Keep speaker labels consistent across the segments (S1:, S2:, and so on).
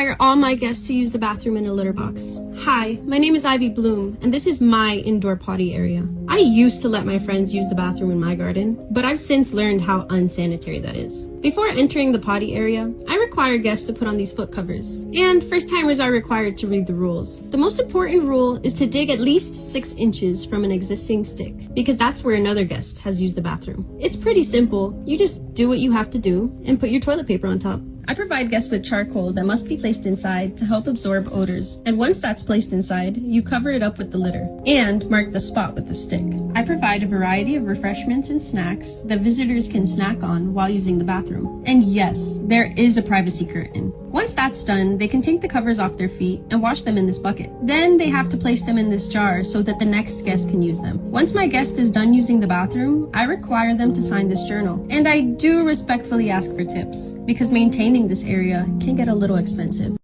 S1: require all my guests to use the bathroom in a litter box. Hi, my name is Ivy Bloom, and this is my indoor potty area. I used to let my friends use the bathroom in my garden, but I've since learned how unsanitary that is. Before entering the potty area, I require guests to put on these foot covers, and first-timers are required to read the rules. The most important rule is to dig at least 6 inches from an existing stick, because that's where another guest has used the bathroom. It's pretty simple. You just do what you have to do and put your toilet paper on top. I provide guests with charcoal that must be placed inside to help absorb odors, and once that's placed inside, you cover it up with the litter and mark the spot with the stick. I provide a variety of refreshments and snacks that visitors can snack on while using the bathroom. And yes, there is a privacy curtain. Once that's done, they can take the covers off their feet and wash them in this bucket. Then they have to place them in this jar so that the next guest can use them. Once my guest is done using the bathroom, I require them to sign this journal. And I do respectfully ask for tips, because maintaining this area can get a little expensive.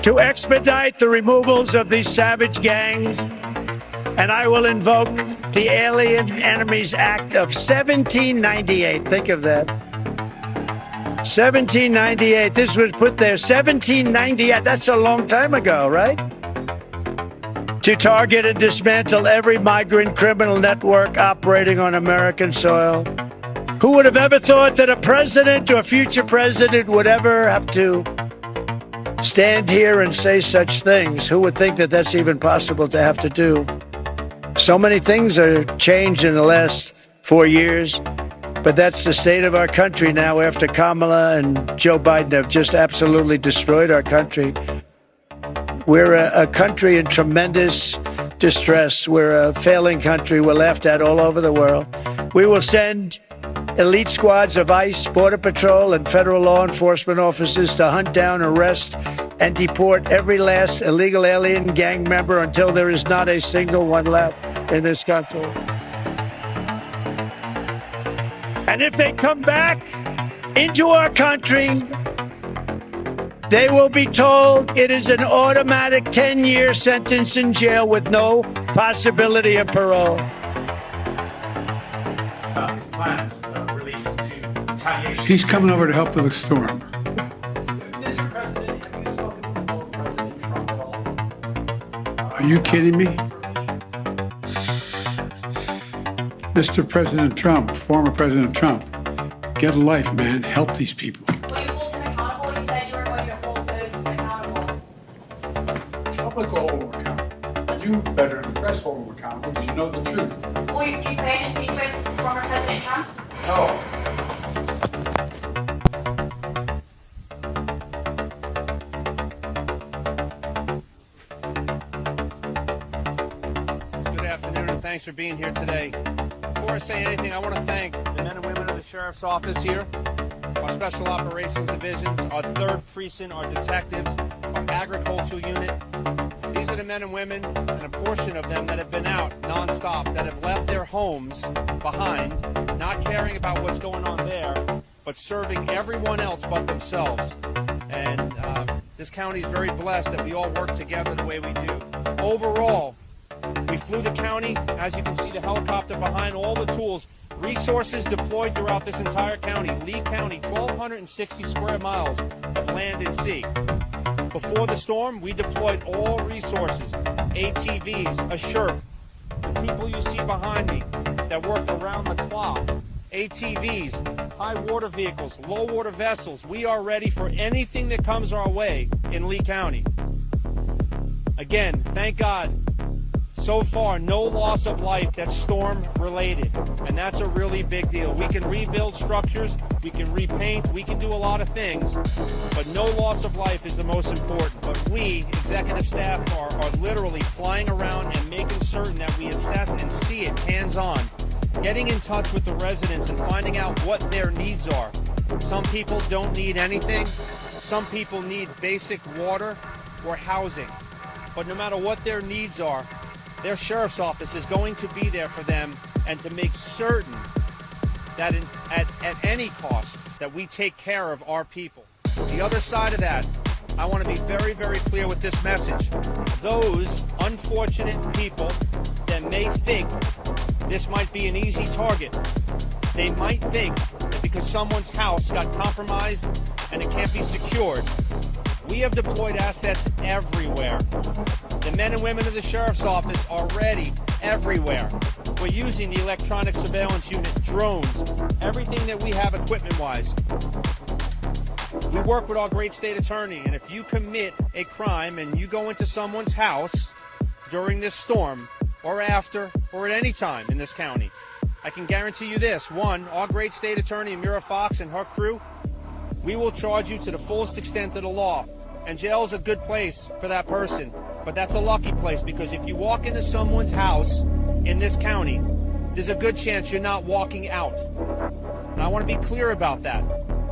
S2: To expedite the removals of these savage gangs, and I will invoke the Alien Enemies Act of 1798. Think of that. 1798. This was put there. 1798. That's a long time ago, right? To target and dismantle every migrant criminal network operating on American soil. Who would have ever thought that a president or future president would ever have to stand here and say such things? Who would think that that's even possible to have to do? So many things are changed in the last 4 years, but that's the state of our country now after Kamala and Joe Biden have just absolutely destroyed our country. We're a country in tremendous distress. We're a failing country. We're laughed at all over the world. We will send elite squads of ICE, Border Patrol, and federal law enforcement officers to hunt down, arrest, and deport every last illegal alien gang member until there is not a single one left in this country. And if they come back into our country, they will be told it is an automatic 10-year sentence in jail with no possibility of parole.
S3: His plans released to retaliation.
S4: He's coming over to help with the storm.
S3: Mr. President, have you spoken with former President Trump at all?
S4: Are you kidding me? Mr. President Trump, former President Trump, get a life, man. Help these people.
S5: Will you hold him accountable? You said you were going to hold those accountable.
S4: Public will hold him accountable. You better than the press hold him accountable because you know the truth.
S5: Do you plan to speak with former President Trump?
S4: No.
S6: Good afternoon, and thanks for being here today. Before I say anything, I want to thank the men and women of the Sheriff's Office here, our Special Operations Divisions, our 3rd Precinct, our detectives, our agricultural unit. These are the men and women, and a portion of them that have been out nonstop, that have left their homes behind, not caring about what's going on there, but serving everyone else but themselves. And this county is very blessed that we all work together the way we do. Overall, we flew the county. As you can see, the helicopter behind, all the tools, resources deployed throughout this entire county. Lee County, 1,260 square miles of land and sea. Before the storm, we deployed all resources, ATVs, a SHERP, the people you see behind me that work around the clock ATVs, high water vehicles, low water vessels. We are ready for anything that comes our way in Lee County. Again, thank God, so far, no loss of life that's storm related. And that's a really big deal. We can rebuild structures, we can repaint, we can do a lot of things, but no loss of life is the most important. But we, executive staff, are literally flying around and making certain that we assess and see it hands-on. Getting in touch with the residents and finding out what their needs are. Some people don't need anything. Some people need basic water or housing. But no matter what their needs are, their sheriff's office is going to be there for them and to make certain that at any cost that we take care of our people. The other side of that, I want to be very, very clear with this message. Those unfortunate people that may think this might be an easy target, they might think that because someone's house got compromised and it can't be secured, we have deployed assets everywhere. The men and women of the Sheriff's Office are ready everywhere. We're using the electronic surveillance unit, drones, everything that we have equipment-wise. We work with our great state attorney, and if you commit a crime and you go into someone's house during this storm, or after, or at any time in this county, I can guarantee you this. One, our great state attorney, Amira Fox, and her crew, we will charge you to the fullest extent of the law. And jail is a good place for that person. But that's a lucky place, because if you walk into someone's house in this county, there's a good chance you're not walking out. And I want to be clear about that.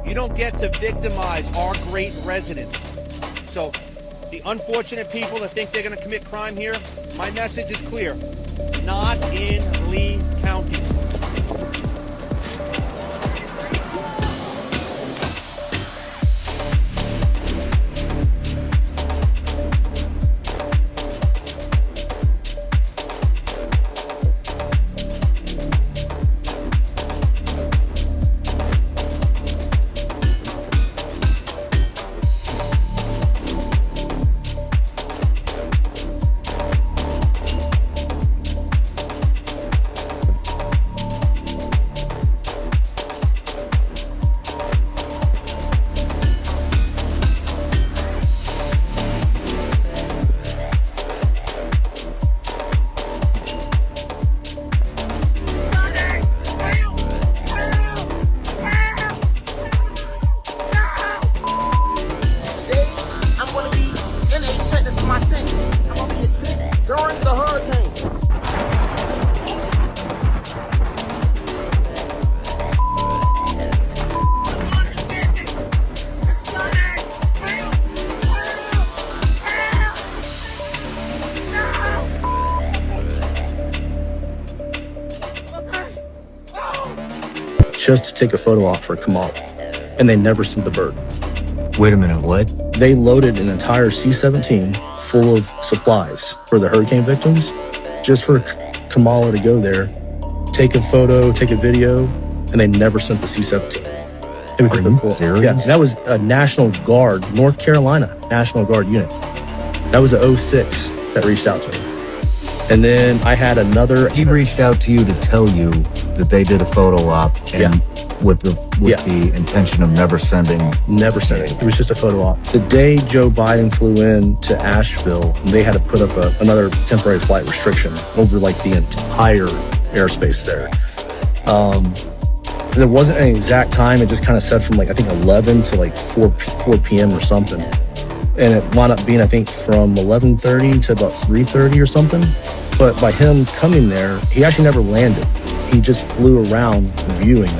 S6: You don't get to victimize our great residents. So the unfortunate people that think they're going to commit crime here, my message is clear. Not in Lee County.
S7: Just to take a photo op for Kamala, and they never sent the bird.
S8: Wait a minute, what?
S7: They loaded an entire C-17 full of supplies for the hurricane victims, just for Kamala to go there, take a photo, take a video, and they never sent the C-17.
S8: Are you serious?
S7: Yeah, that was a National Guard, North Carolina National Guard unit. That was a 06 that reached out to me. And then I had another.
S8: He reached out to you to tell you that they did a photo op, and with the intention of never sending.
S7: Never sending. It was just a photo op. The day Joe Biden flew in to Asheville, they had to put up another temporary flight restriction over like the entire airspace there. There wasn't an exact time. It just kind of said from like I think 11 to like 4 p.m. or something. And it wound up being, I think, from 11:30 to about 3:30 or something. But by him coming there, he actually never landed. He just flew around viewing.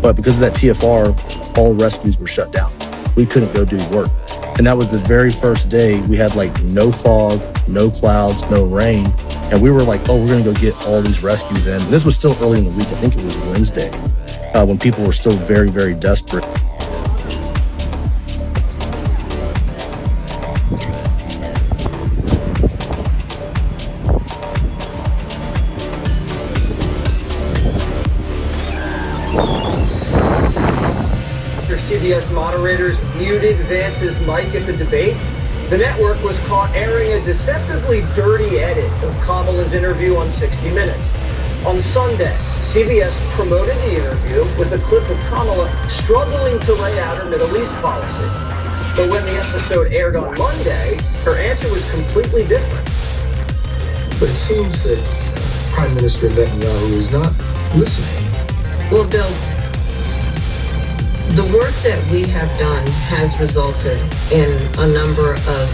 S7: But because of that TFR, all rescues were shut down. We couldn't go do work. And that was the very first day we had like no fog, no clouds, no rain. And we were like, oh, we're going to go get all these rescues in. And this was still early in the week. I think it was Wednesday, when people were still very, very desperate.
S9: CBS moderators muted Vance's mic at the debate, the network was caught airing a deceptively dirty edit of Kamala's interview on 60 Minutes. On Sunday, CBS promoted the interview with a clip of Kamala struggling to lay out her Middle East policy. But when the episode aired on Monday, her answer was completely different.
S10: But it seems that Prime Minister Netanyahu is not listening.
S11: Well, Bill, the work that we have done has resulted in a number of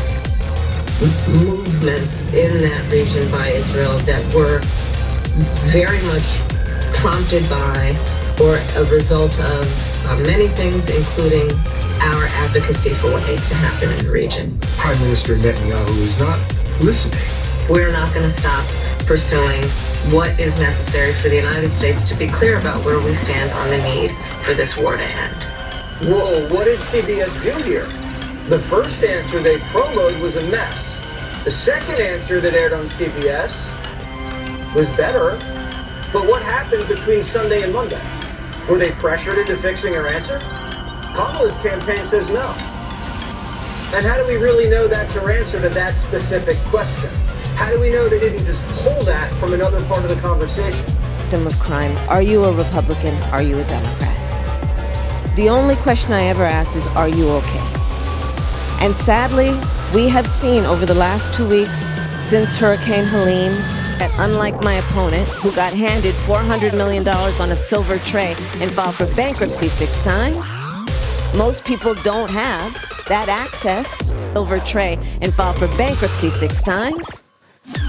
S11: movements in that region by Israel that were very much prompted by or a result of many things, including our advocacy for what needs to happen in the region.
S10: Prime Minister Netanyahu is not listening.
S11: We're not going to stop pursuing what is necessary for the United States to be clear about where we stand on the need for this war to end.
S9: Whoa, what did CBS do here? The first answer they promoted was a mess. The second answer that aired on CBS was better. But what happened between Sunday and Monday? Were they pressured into fixing her answer? Kamala's campaign says no. And how do we really know that's her answer to that specific question? How do we know they didn't just pull that from another part of the conversation?
S11: Victim of crime. Are you a Republican? Are you a Democrat? The only question I ever ask is, are you okay? And sadly, we have seen over the last 2 weeks since Hurricane Helene that unlike my opponent, who got handed $400 million on a silver tray and filed for bankruptcy 6 times, most people don't have that access. Silver tray and file for bankruptcy 6 times.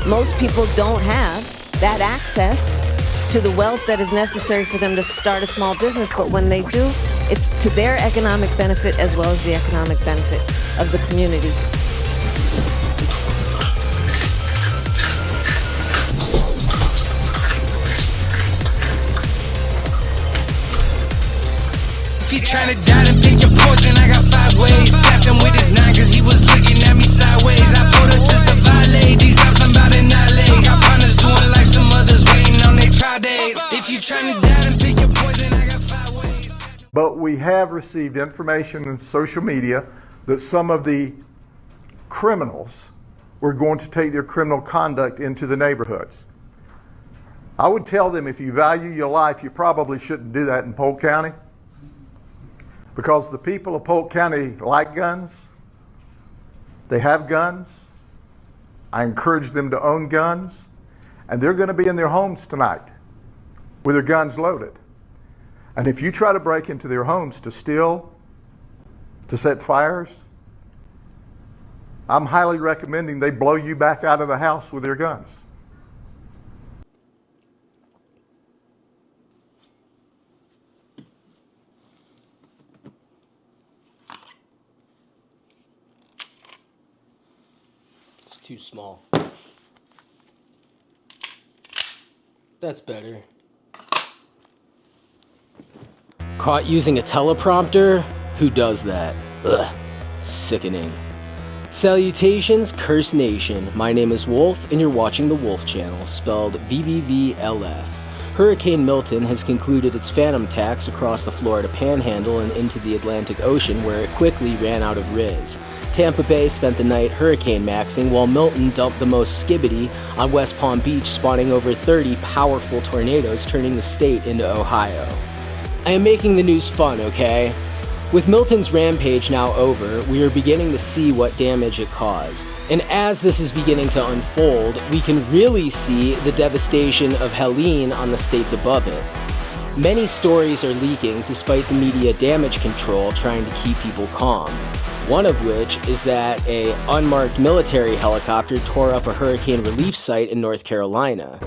S11: Most people don't have that access to the wealth that is necessary for them to start a small business, but when they do, it's to their economic benefit as well as the economic benefit of the community.
S12: If you tryna die, then pick your poison. I got 5 ways. Slapped him with his 9 cause he was looking at me sideways. I pulled up just to violate. These ops I'm about to annihilate. Got partners doing like some others waiting on their trial days. If you tryna die, then pick your poison. I got 5 ways.
S13: But we have received information in social media that some of the criminals were going to take their criminal conduct into the neighborhoods. I would tell them, if you value your life, you probably shouldn't do that in Polk County, because the people of Polk County like guns. They have guns. I encourage them to own guns, and they're going to be in their homes tonight with their guns loaded. And if you try to break into their homes to steal, to set fires, I'm highly recommending they blow you back out of the house with their guns.
S14: It's too small. That's better. Caught using a teleprompter? Who does that? Ugh. Sickening. Salutations, Curse Nation. My name is Wolf, and you're watching the Wolf Channel, spelled VVVLF. Hurricane Milton has concluded its phantom tax across the Florida Panhandle and into the Atlantic Ocean, where it quickly ran out of Riz. Tampa Bay spent the night hurricane maxing, while Milton dumped the most skibbity on West Palm Beach, spawning over 30 powerful tornadoes, turning the state into Ohio. I am making the news fun, okay? With Milton's rampage now over, we are beginning to see what damage it caused. And as this is beginning to unfold, we can really see the devastation of Helene on the states above it. Many stories are leaking despite the media damage control trying to keep people calm. One of which is that an unmarked military helicopter tore up a hurricane relief site in North Carolina.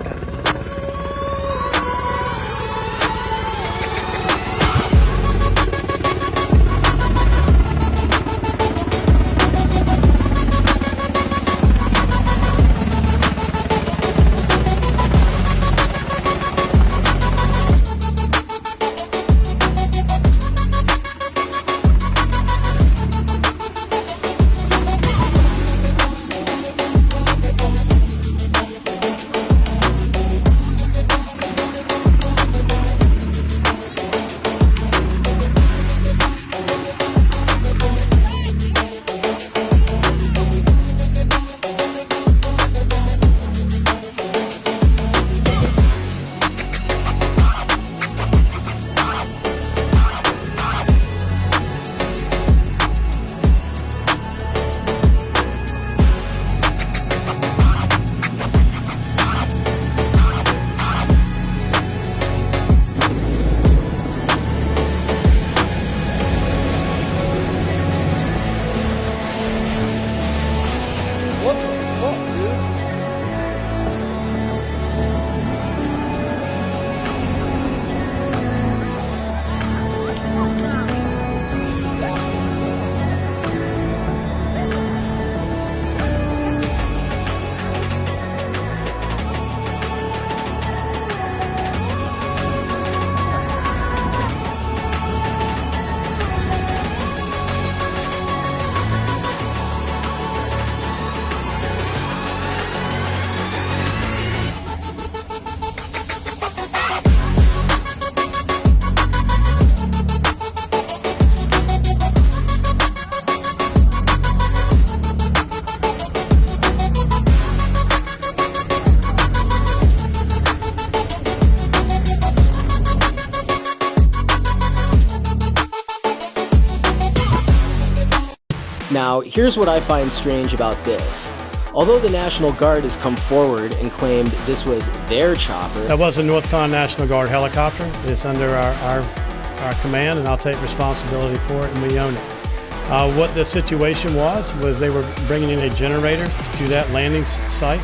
S14: Now, here's what I find strange about this. Although the National Guard has come forward and claimed this was their chopper.
S15: That was a North Carolina National Guard helicopter. It's under our command, and I'll take responsibility for it, and we own it. What the situation was they were bringing in a generator to that landing site.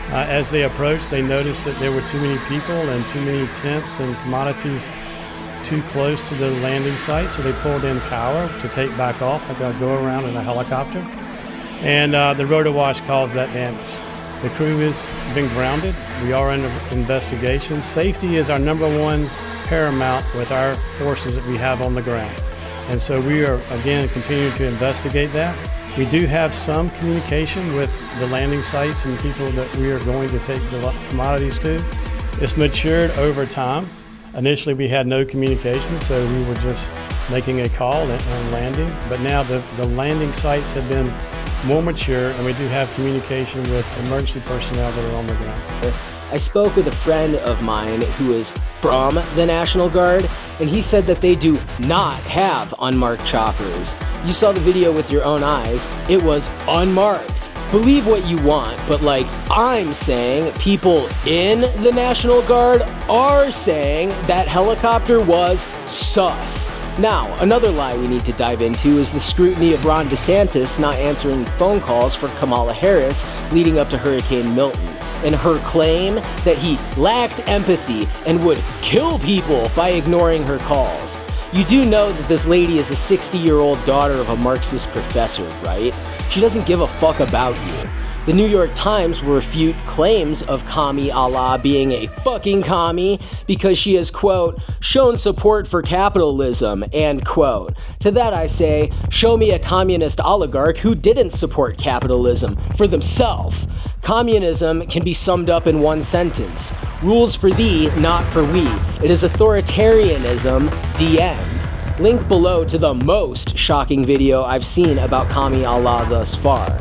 S15: As they approached, they noticed that there were too many people and too many tents and commodities too close to the landing site, so they pulled in power to take back off, like a go-around in a helicopter. And the rotor wash caused that damage. The crew has been grounded. We are under investigation. Safety is our #1 paramount with our forces that we have on the ground. And so we are, again, continuing to investigate that. We do have some communication with the landing sites and people that we are going to take the commodities to. It's matured over time. Initially, we had no communication, so we were just making a call and landing. But now the landing sites have been more mature, and we do have communication with emergency personnel that are on the ground.
S14: I spoke with a friend of mine who is from the National Guard, and he said that they do not have unmarked choppers. You saw the video with your own eyes. It was unmarked. Believe what you want, but like I'm saying, people in the National Guard are saying that helicopter was sus. Now, another lie we need to dive into is the scrutiny of Ron DeSantis not answering phone calls for Kamala Harris leading up to Hurricane Milton, and her claim that he lacked empathy and would kill people by ignoring her calls. You do know that this lady is a 60-year-old daughter of a Marxist professor, right? She doesn't give a fuck about you. The New York Times will refute claims of Kami Allah being a fucking commie because she has, quote, shown support for capitalism, and, quote. To that I say, show me a communist oligarch who didn't support capitalism for themselves. Communism can be summed up in one sentence. Rules for thee, not for we. It is authoritarianism, the end. Link below to the most shocking video I've seen about Kami Allah thus far.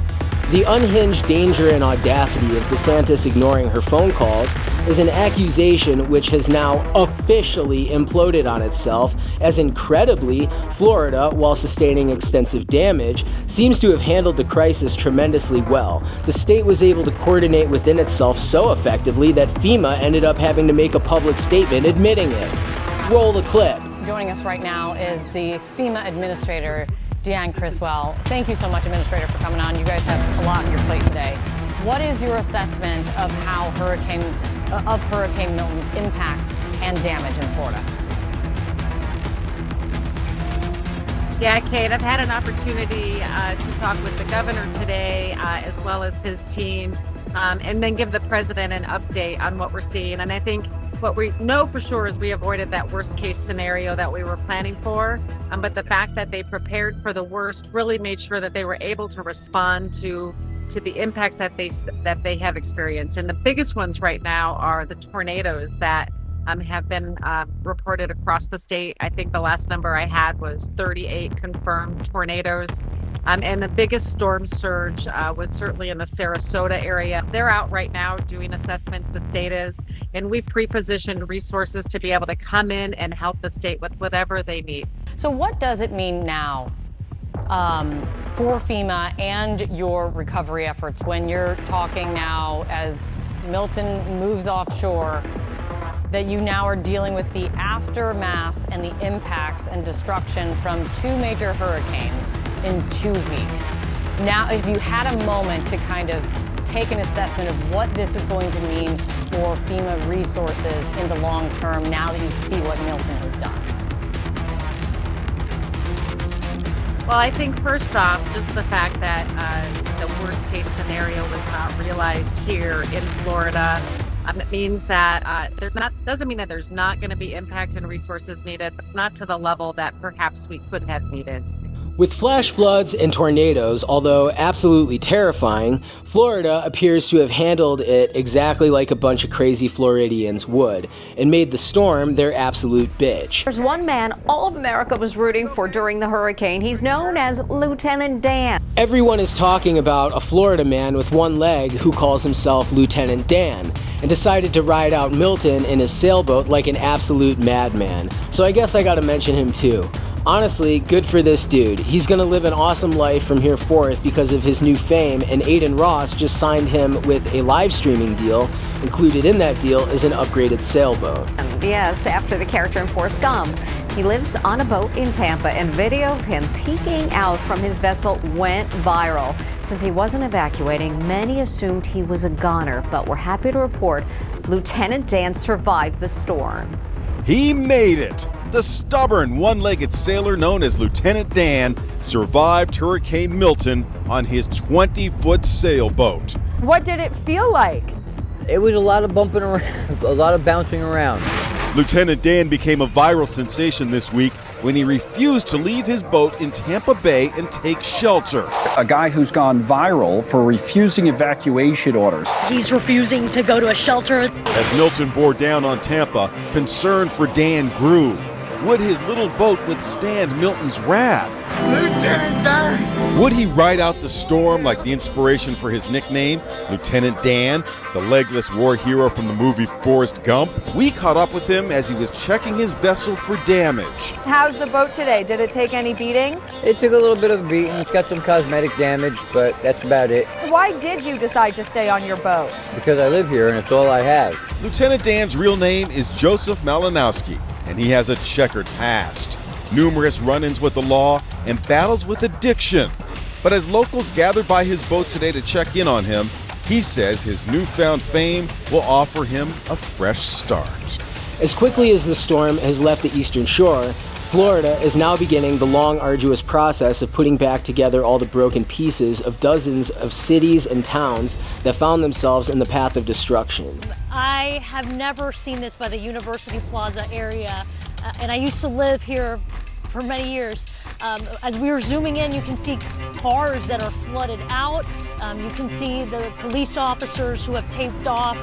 S14: The unhinged danger and audacity of DeSantis ignoring her phone calls is an accusation which has now officially imploded on itself, as incredibly, Florida, while sustaining extensive damage, seems to have handled the crisis tremendously well. The state was able to coordinate within itself so effectively that FEMA ended up having to make a public statement admitting it. Roll the clip.
S16: Joining us right now is the FEMA administrator, Deanne Criswell. Thank you so much, Administrator, for coming on. You guys have a lot on your plate today. What is your assessment of how Hurricane Milton's impact and damage in Florida?
S17: Yeah, Kate, I've had an opportunity to talk with the governor today, as well as his team, and then give the president an update on what we're seeing. And I think what we know for sure is we avoided that worst case scenario that we were planning for. But the fact that they prepared for the worst really made sure that they were able to respond to the impacts that they have experienced. And the biggest ones right now are the tornadoes that have been reported across the state. I think the last number I had was 38 confirmed tornadoes. And the biggest storm surge was certainly in the Sarasota area. They're out right now doing assessments, the state is, and we've pre-positioned resources to be able to come in and help the state with whatever they need.
S16: So what does it mean now for FEMA and your recovery efforts when you're talking now as Milton moves offshore, that you now are dealing with the aftermath and the impacts and destruction from 2 major hurricanes in 2 weeks? Now, if you had a moment to kind of take an assessment of what this is going to mean for FEMA resources in the long term, now that you see what Milton has done.
S17: Well, I think first off, just the fact that the worst case scenario was not realized here in Florida. It means that doesn't mean that there's not going to be impact and resources needed, but not to the level that perhaps we could have needed.
S14: With flash floods and tornadoes, although absolutely terrifying, Florida appears to have handled it exactly like a bunch of crazy Floridians would, and made the storm their absolute bitch.
S18: There's one man all of America was rooting for during the hurricane. He's known as Lieutenant Dan.
S14: Everyone is talking about a Florida man with one leg who calls himself Lieutenant Dan, and decided to ride out Milton in his sailboat like an absolute madman. So I guess I gotta mention him too. Honestly, good for this dude. He's gonna live an awesome life from here forth because of his new fame, and Aiden Ross just signed him with a live streaming deal. Included in that deal is an upgraded sailboat.
S18: Yes, after the character in Forrest Gump. He lives on a boat in Tampa, and video of him peeking out from his vessel went viral. Since he wasn't evacuating, many assumed he was a goner, but we're happy to report Lieutenant Dan survived the storm.
S19: He made it! The stubborn one-legged sailor known as Lieutenant Dan survived Hurricane Milton on his 20-foot sailboat.
S20: What did it feel like?
S21: It was a lot of bumping around, a lot of bouncing around.
S19: Lieutenant Dan became a viral sensation this week when he refused to leave his boat in Tampa Bay and take shelter.
S22: A guy who's gone viral for refusing evacuation orders.
S23: He's refusing to go to a shelter.
S19: As Milton bore down on Tampa, concern for Dan grew. Would his little boat withstand Milton's wrath?
S24: Lieutenant Dan!
S19: Would he ride out the storm like the inspiration for his nickname, Lieutenant Dan, the legless war hero from the movie Forrest Gump? We caught up with him as he was checking his vessel for damage.
S20: How's the boat today? Did it take any beating?
S21: It took a little bit of a beating. It's got some cosmetic damage, but that's about it.
S20: Why did you decide to stay on your boat?
S21: Because I live here and it's all I have.
S19: Lieutenant Dan's real name is Joseph Malinowski, and he has a checkered past. Numerous run-ins with the law and battles with addiction. But as locals gathered by his boat today to check in on him, he says his newfound fame will offer him a fresh start.
S14: As quickly as the storm has left the eastern shore, Florida is now beginning the long, arduous process of putting back together all the broken pieces of dozens of cities and towns that found themselves in the path of destruction.
S23: I have never seen this by the University Plaza area, and I used to live here for many years. As we were zooming in, you can see cars that are flooded out. You can see the police officers who have taped off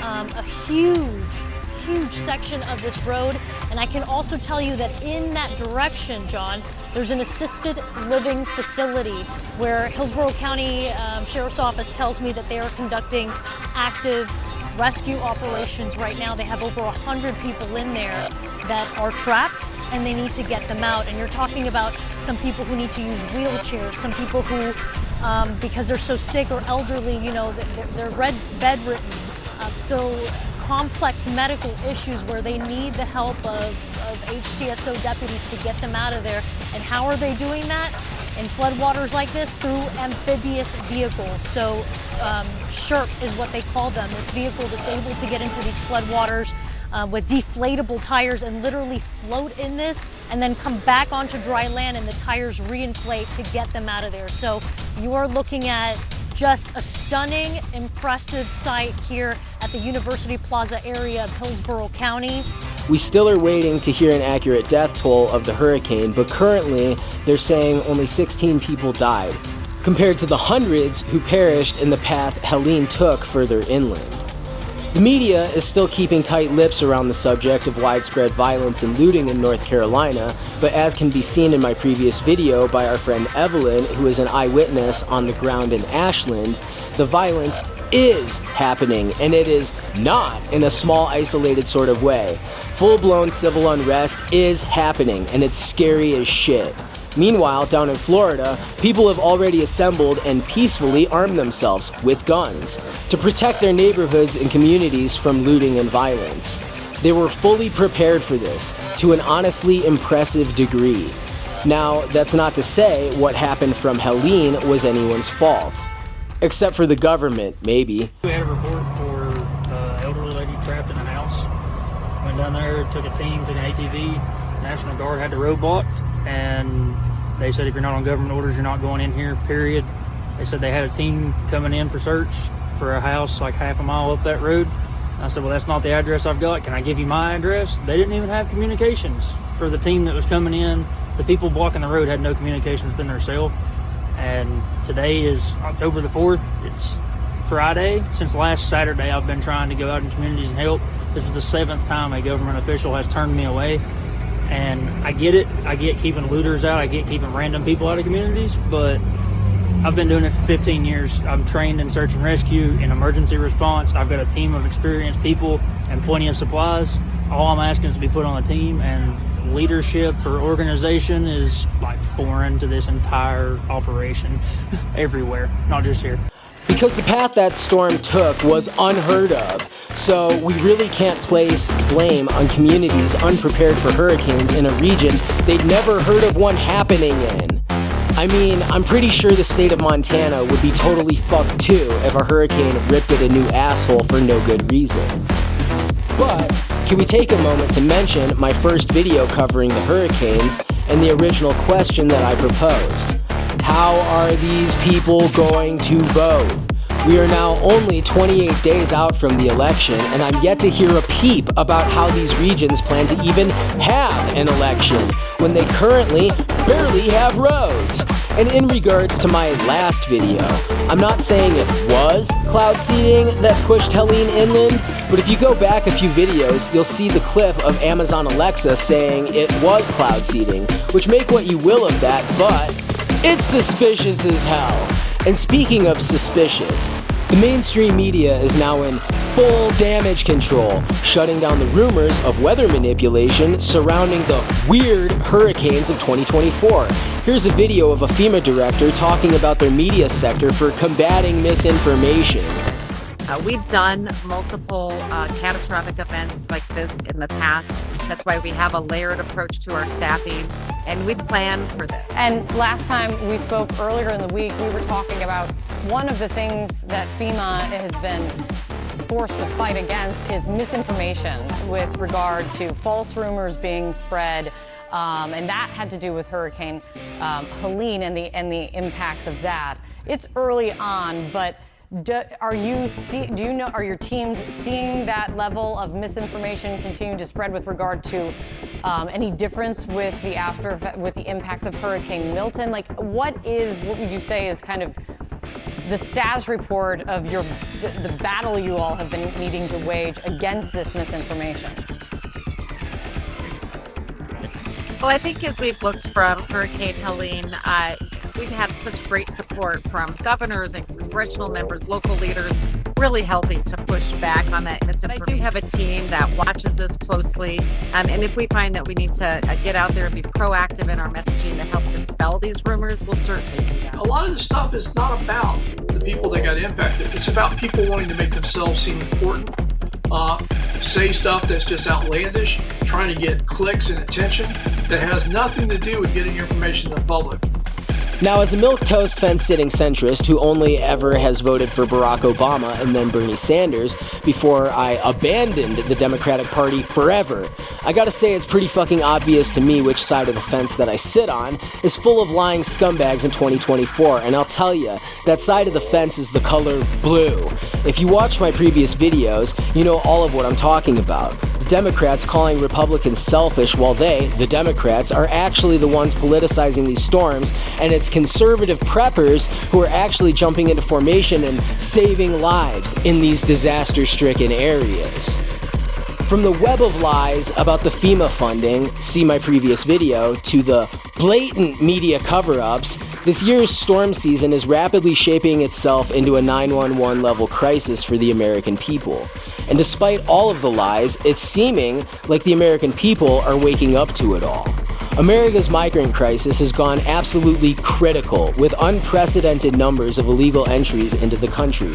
S23: a huge section of this road. And I can also tell you that in that direction, John, there's an assisted living facility where Hillsborough County Sheriff's Office tells me that they are conducting active rescue operations right now. They have over 100 people in there that are trapped, and they need to get them out. And you're talking about some people who need to use wheelchairs, some people who, because they're so sick or elderly, you know, they're bedridden. So complex medical issues where they need the help of HCSO deputies to get them out of there. And how are they doing that? In floodwaters like this, through amphibious vehicles. So SHERP is what they call them, this vehicle that's able to get into these floodwaters with deflatable tires and literally float in this and then come back onto dry land, and the tires reinflate to get them out of there. So you are looking at just a stunning, impressive sight here at the University Plaza area of Hillsborough County.
S14: We still are waiting to hear an accurate death toll of the hurricane, but currently they're saying only 16 people died, compared to the hundreds who perished in the path Helene took further inland. The media is still keeping tight lips around the subject of widespread violence and looting in North Carolina, but as can be seen in my previous video by our friend Evelyn, who is an eyewitness on the ground in Ashland, the violence is happening, and it is not in a small, isolated sort of way. Full-blown civil unrest is happening, and it's scary as shit. Meanwhile, down in Florida, people have already assembled and peacefully armed themselves with guns to protect their neighborhoods and communities from looting and violence. They were fully prepared for this, to an honestly impressive degree. Now, that's not to say what happened from Helene was anyone's fault. Except for the government, maybe.
S25: We had a report for an elderly lady trapped in a house. Went down there, took a team, took an ATV. National Guard had the road blocked, and they said if you're not on government orders, you're not going in here, period. They said they had a team coming in for search for a house like half a mile up that road. I said, well, that's not the address I've got. Can I give you my address? They didn't even have communications for the team that was coming in. The people blocking the road had no communications within themselves. And today is October the 4th. It's Friday. Since last Saturday, I've been trying to go out in communities and help. This is the 7th time a government official has turned me away. And I get it. I get keeping looters out. I get keeping random people out of communities. But I've been doing it for 15 years. I'm trained in search and rescue, in emergency response. I've got a team of experienced people and plenty of supplies. All I'm asking is to be put on a team, and leadership or organization is like foreign to this entire operation everywhere, not just here.
S14: Because the path that storm took was unheard of, so we really can't place blame on communities unprepared for hurricanes in a region they'd never heard of one happening in. I mean, I'm pretty sure the state of Montana would be totally fucked too if a hurricane ripped at a new asshole for no good reason. But can we take a moment to mention my first video covering the hurricanes and the original question that I proposed? How are these people going to vote? We are now only 28 days out from the election, and I'm yet to hear a peep about how these regions plan to even have an election when they currently barely have roads. And in regards to my last video, I'm not saying it was cloud seeding that pushed Helene inland, but if you go back a few videos, you'll see the clip of Amazon Alexa saying it was cloud seeding, which make what you will of that, but it's suspicious as hell. And speaking of suspicious, the mainstream media is now in full damage control, shutting down the rumors of weather manipulation surrounding the weird hurricanes of 2024. Here's a video of a FEMA director talking about their media sector for combating misinformation.
S17: We've done multiple catastrophic events like this in the past. That's why we have a layered approach to our staffing, and we plan for this.
S16: And last time we spoke earlier in the week, we were talking about one of the things that FEMA has been forced to fight against is misinformation with regard to false rumors being spread. And that had to do with Hurricane Helene and the impacts of that. It's early on, but are your teams seeing that level of misinformation continue to spread with regard to any difference with the impacts of Hurricane Milton? Like, what would you say is kind of the status report of the battle you all have been needing to wage against this misinformation?
S17: Well, I think as we've looked from Hurricane Helene, we've had such great support from governors and congressional members, local leaders, really helping to push back on that misinformation. I do have a team that watches this closely, and if we find that we need to get out there and be proactive in our messaging to help dispel these rumors, we'll certainly do that.
S1: A lot of this stuff is not about the people that got impacted. It's about people wanting to make themselves seem important, say stuff that's just outlandish, trying to get clicks and attention that has nothing to do with getting information to the public.
S14: Now, as a milquetoast fence-sitting centrist who only ever has voted for Barack Obama and then Bernie Sanders before I abandoned the Democratic Party forever, I gotta say it's pretty fucking obvious to me which side of the fence that I sit on is full of lying scumbags in 2024, and I'll tell you, that side of the fence is the color blue. If you watch my previous videos, you know all of what I'm talking about. Democrats calling Republicans selfish while they, the Democrats, are actually the ones politicizing these storms, and it's conservative preppers who are actually jumping into formation and saving lives in these disaster-stricken areas. From the web of lies about the FEMA funding, see my previous video, to the blatant media cover-ups, this year's storm season is rapidly shaping itself into a 911 level crisis for the American people. And despite all of the lies, it's seeming like the American people are waking up to it all. America's migrant crisis has gone absolutely critical, with unprecedented numbers of illegal entries into the country.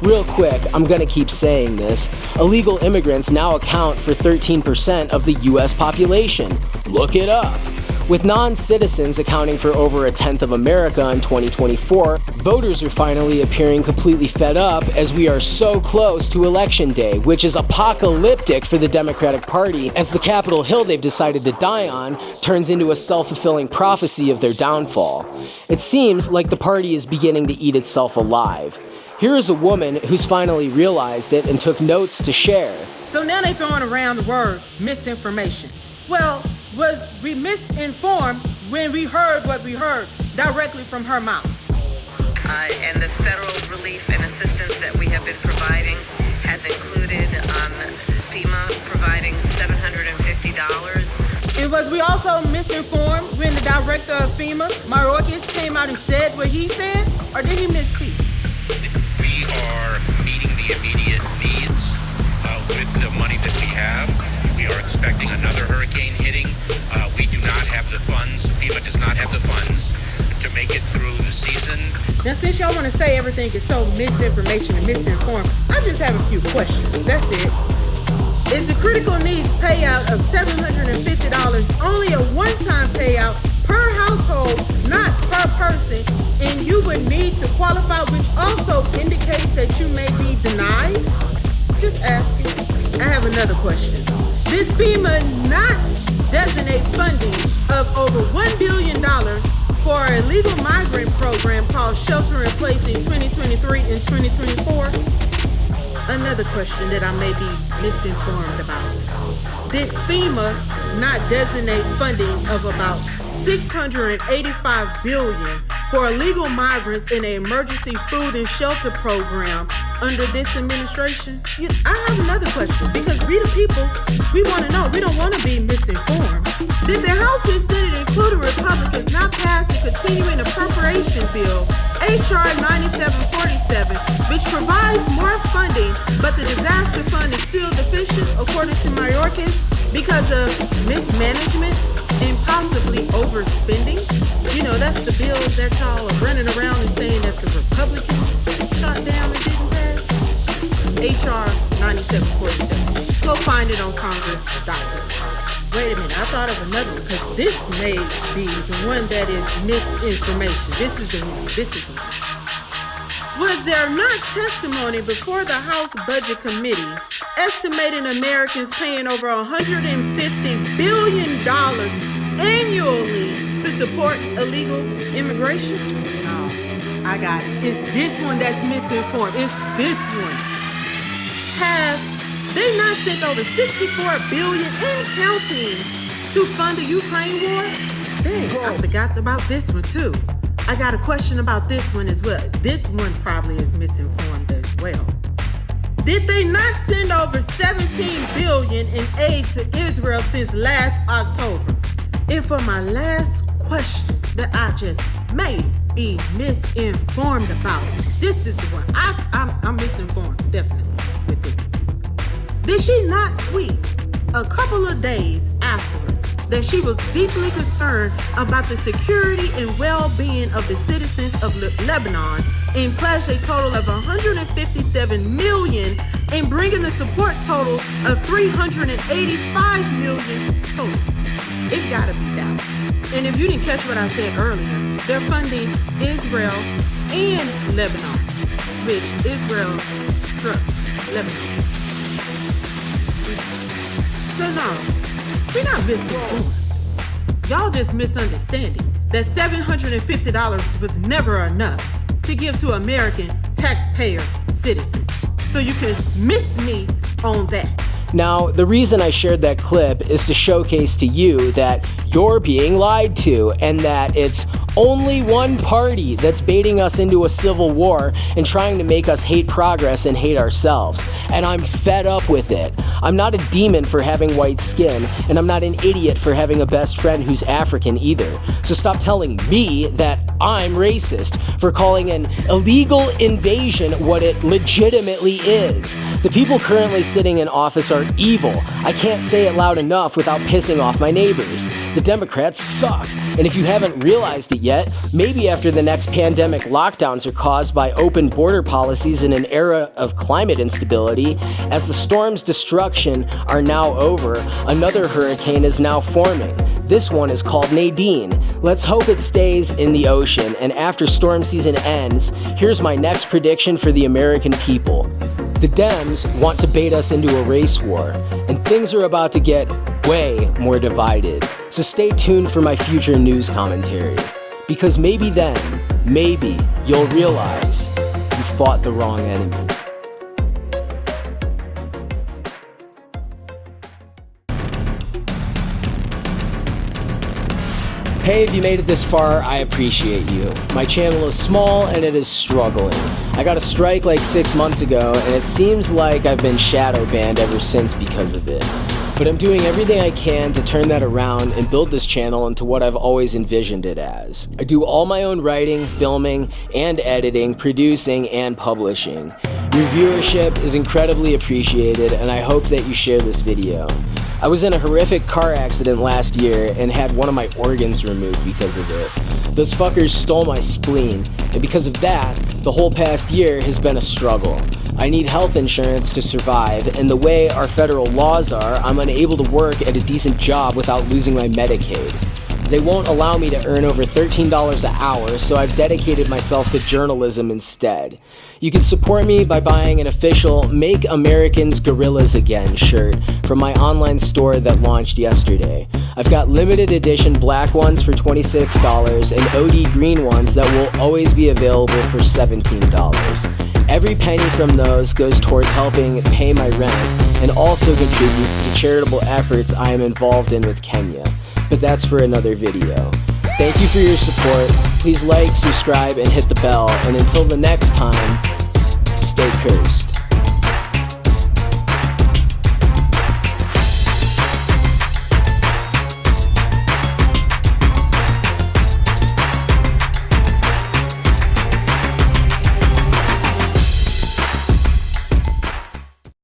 S14: Real quick, I'm gonna keep saying this, illegal immigrants now account for 13% of the US population. Look it up. With non-citizens accounting for over a tenth of America in 2024, voters are finally appearing completely fed up as we are so close to Election Day, which is apocalyptic for the Democratic Party as the Capitol Hill they've decided to die on turns into a self-fulfilling prophecy of their downfall. It seems like the party is beginning to eat itself alive. Here is a woman who's finally realized it and took notes to share.
S2: So now they're throwing around the word misinformation. Well, was we misinformed when we heard what we heard directly from her mouth?
S11: And the federal relief and assistance that we have been providing has included FEMA providing $750.
S2: And was we also misinformed when the director of FEMA, Mayorkas, came out and said what he said? Or did he misspeak?
S3: We are meeting the immediate needs with the money that we have. We are expecting another hurricane hitting because FEMA does not have the funds to make it through the season.
S2: Now, since y'all want to say everything is so misinformation and misinformed, I just have a few questions. That's it. Is the critical needs payout of $750 only a one-time payout per household, not per person, and you would need to qualify, which also indicates that you may be denied? Just asking. I have another question. Did FEMA not designate funding of over $1 billion for a illegal migrant program called Shelter in Place in 2023 and 2024? Another question that I may be misinformed about. Did FEMA not designate funding of about $685 billion for illegal migrants in an emergency food and shelter program under this administration? I have another question, because we the people, we want to know. We don't want to be misinformed. Did the House and Senate, including Republicans, not pass the continuing appropriation bill, H.R. 9747, which provides more funding, but the disaster fund is still deficient, according to Mayorkas, because of mismanagement and possibly overspending? You know, that's the bill that y'all are running around and saying that the Republicans shot down and didn't pass. H.R. 9747. Go find it on Congress.gov. Wait a minute, I thought of another one, because this may be the one that is misinformation. This is the one. Was there not testimony before the House Budget Committee estimating Americans paying over $150 billion annually to support illegal immigration? No, I got it. It's this one that's misinformed. It's this one. Have they not sent over $64 billion and counting to fund the Ukraine war? Dang, I forgot about this one too. I got a question about this one as well. This one probably is misinformed as well. Did they not send over $17 billion in aid to Israel since last October? And for my last question that I just may be misinformed about, this is the one. I'm misinformed, definitely, with this one. Did she not tweet a couple of days afterwards that she was deeply concerned about the security and well-being of the citizens of Lebanon and pledged a total of $157 million and bringing the support total of $385 million total? It gotta be that. And if you didn't catch what I said earlier, they're funding Israel and Lebanon, which Israel struck Lebanon. So no, we're not misinformed. Y'all just misunderstanding that $750 was never enough to give to American taxpayer citizens. So you can miss me on that.
S14: Now, the reason I shared that clip is to showcase to you that you're being lied to and that it's only one party that's baiting us into a civil war and trying to make us hate progress and hate ourselves. And I'm fed up with it. I'm not a demon for having white skin, and I'm not an idiot for having a best friend who's African either. So stop telling me that I'm racist for calling an illegal invasion what it legitimately is. The people currently sitting in office are evil. I can't say it loud enough without pissing off my neighbors. The Democrats suck. And if you haven't realized it yet, maybe after the next pandemic lockdowns are caused by open border policies in an era of climate instability, as the storm's destruction are now over, another hurricane is now forming. This one is called Nadine. Let's hope it stays in the ocean, and after storm season ends, here's my next prediction for the American people. The Dems want to bait us into a race war, and things are about to get way more divided. So stay tuned for my future news commentary, because maybe then, maybe you'll realize you fought the wrong enemy. Hey, if you made it this far, I appreciate you. My channel is small and it is struggling. I got a strike like 6 months ago, and it seems like I've been shadow banned ever since because of it. But I'm doing everything I can to turn that around and build this channel into what I've always envisioned it as. I do all my own writing, filming, and editing, producing, and publishing. Your viewership is incredibly appreciated, and I hope that you share this video. I was in a horrific car accident last year and had one of my organs removed because of it. Those fuckers stole my spleen, and because of that, the whole past year has been a struggle. I need health insurance to survive, and the way our federal laws are, I'm unable to work at a decent job without losing my Medicaid. They won't allow me to earn over $13 an hour, so I've dedicated myself to journalism instead. You can support me by buying an official Make Americans Guerrillas Again shirt from my online store that launched yesterday. I've got limited edition black ones for $26 and OD green ones that will always be available for $17. Every penny from those goes towards helping pay my rent and also contributes to charitable efforts I am involved in with Kenya. But that's for another video. Thank you for your support. Please like, subscribe, and hit the bell. And until the next time, stay cursed.